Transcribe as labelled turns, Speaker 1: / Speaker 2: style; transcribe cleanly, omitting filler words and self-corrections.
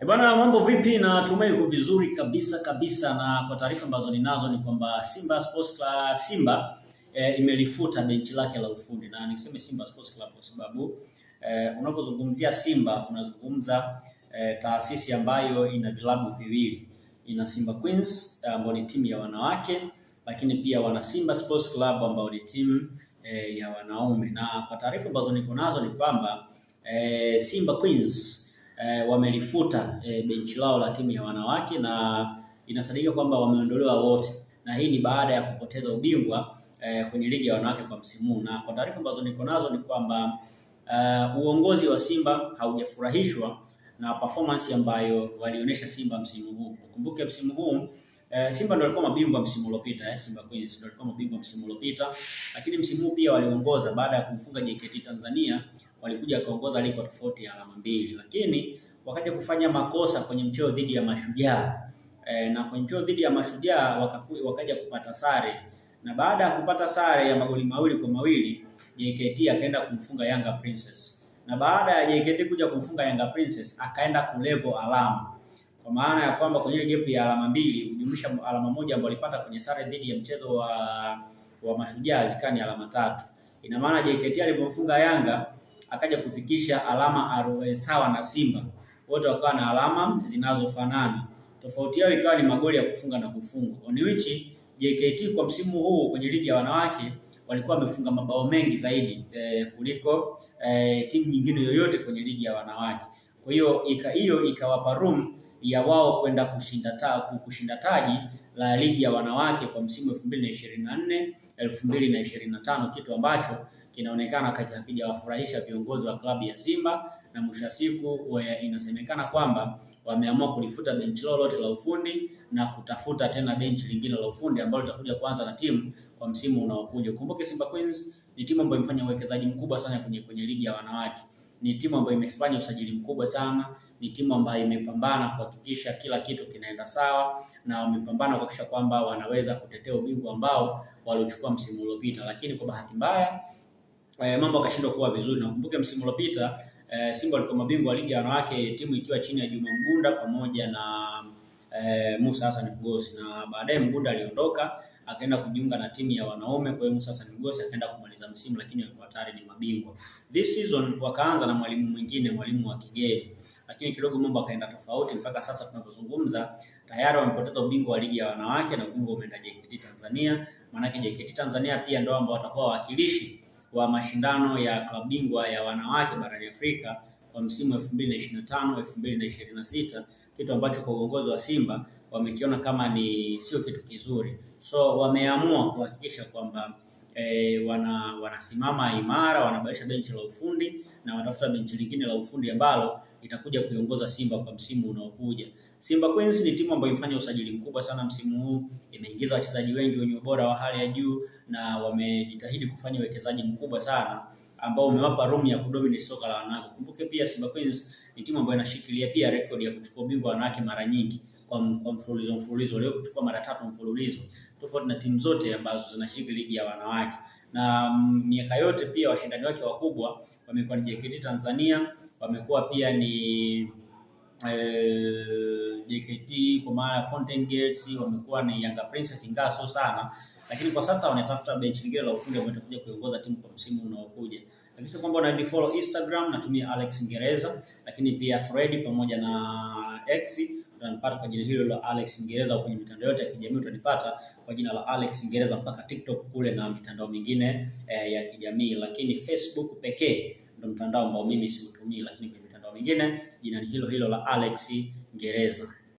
Speaker 1: Bwana, mambo vipi? Na tumai uko vizuri kabisa kabisa, na kwa taarifa ambazo ninazo ni kwamba Simba Sports Club imelifuta benchi lake la ufundi, na niseme Simba Sports Club kwa sababu unapozungumzia Simba unazungumza taasisi ambayo ina vilabu viwili, ina Simba Queens ambao ni timu ya wanawake, lakini pia wana Simba Sports Club ambao ni timu ya wanaume. Na kwa taarifa ambazo niko nazo ni kwamba Simba Queens wamelifuta benchi lao la timu ya wanawake, na inasadikika kwamba wameondolewa wote, na hii ni baada ya kupoteza ubingwa kwenye ligi ya wanawake kwa msimu huu. Na kwa taarifa ambazo niko nazo ni kwamba uongozi wa Simba haujafurahishwa na performance ambayo walionyesha Simba msimu huu. Ukumbuke msimu huu Simba ndio walikuwa mabingwa msimu uliopita, Simba Queens ndio walikuwa mabingwa msimu uliopita, lakini msimu huu pia waliongoza baada ya kumfunga JKT Tanzania. Walikuja kaongoza ligi kwa tofauti ya alama 2, lakini wakaja kufanya makosa kwenye mchezo dhidi ya Mashujaa na kwenye mchezo dhidi ya Mashujaa wakaja kupata sare, na baada ya kupata sare ya magoli 2-2 JKT akaenda kumfunga Yanga Princess, na baada ya JKT kuja kumfunga Yanga Princess akaenda kulevel alama, kwa maana ya kwamba kwenye gap ya alama 2 kujumlisha alama 1 ambayo alipata kwenye sare dhidi ya mchezo wa Mashujaa zikani alama 3. Ina maana JKT alipomfunga Yanga akaja kufikisha alama sawa na Simba, wote wakawa na alama zinazofanana. Tofauti yao ikawa ni magoli ya kufunga na kufungwa, on which JKT kwa msimu huu kwenye ligi ya wanawake walikuwa wamefunga mabao mengi zaidi kuliko timu nyingine yoyote kwenye ligi ya wanawake. Kwa hiyo ikawapa room ya wao kwenda kushinda taji la ligi ya wanawake kwa msimu 2024 2025, kitu ambacho kinaonekana hakijawafurahisha viongozi wa klabu ya Simba, na mwisho wa siku inasemekana kwamba wameamua kulifuta benchi lao lote la ufundi na kutafuta tena benchi lingine la ufundi ambalo litakuja kuanza na timu kwa msimu unaokuja. Kumbuke Simba Queens ni timu ambayo imefanya uwekezaji mkubwa sana kwenye ligi ya wanawake. Ni timu ambayo imefanya usajili mkubwa sana, ni timu ambayo imepambana kuhakikisha kila kitu kinaenda sawa, na wamepambana kuhakikisha kwamba wanaweza kutetea ubingwa ambao waliochukua msimu uliopita, lakini kwa bahati mbaya mambo akashindwa kuwa vizuri. Na kumbuke msimu uliopita Simba walikuwa mabingwa wa ligi ya wanawake, timu ikiwa chini ya Juma Mgunda pamoja na Musa Hassan Mgosi, na baadaye Mgunda aliondoka akaenda kujiunga na timu ya wanaume. Kwa hiyo Musa Hassan Mgosi akaenda kumaliza msimu, lakini walikuwa tayari ni mabingwa. This season wakaanza na mwalimu mwingine, mwalimu wa kigeni, lakini kidogo mambo akaenda tofauti. Mpaka sasa tunapozungumza tayari wamepoteza ubingwa wa ligi ya wanawake na ubingwa umeenda JKT Tanzania. Maana JKT Tanzania pia ndio ambao watakuwa wawakilishi wa mashindano ya klabu bingwa ya wanawake barani Afrika kwa msimu 2025 2026, kitu ambacho kwa uongozi wa Simba wamekiona kama ni sio kitu kizuri. So wameamua kuhakikisha kwamba wanasimama imara, wanabadilisha benchi la ufundi na watafuta benchi lingine la ufundi ambalo itakuja kuiongoza Simba kwa msimu unaokuja. Simba Queens ni timu ambayo imefanya usajili mkubwa sana msimu huu, imeingiza wachezaji wengi wenye ubora wa hali ya juu, na wamejitahidi kufanya uwekezaji mkubwa sana ambao umewapa room ya kudominate soka la wanawake. Kumbuke pia Simba Queens ni timu ambayo inashikilia pia rekodi ya kuchukua ubingwa wa wanawake mara nyingi kwa mfululizo. Leo kuchukua mara 3 mfululizo, tofauti na timu zote ambazo zinashiriki ligi ya wanawake. Na miaka yote pia washindani wake wakubwa wamekuwa ni JKT Tanzania, wamekuwa pia ni JKT kwa maana Fountain Gates, wamekuwa ni Yanga Princess, ingawa sio sana, lakini kwa sasa wanatafuta benchi lingine la ufundi ambao itakuja kuiongoza timu kwa msimu unaokuja. Hakikisha kwamba una follow Instagram, natumia Alex Ngereza, lakini pia Fred pamoja na X utanipata kwa jina hilo la Alex Ngereza. Kwenye mitandao yote ya kijamii utanipata kwa jina la Alex Ngereza, mpaka TikTok kule na mitandao mingine ya kijamii, lakini Facebook pekee ndio mtandao ambao mimi siutumii, lakini kwa mitandao mingine jina hilo hilo la Alex Ngereza.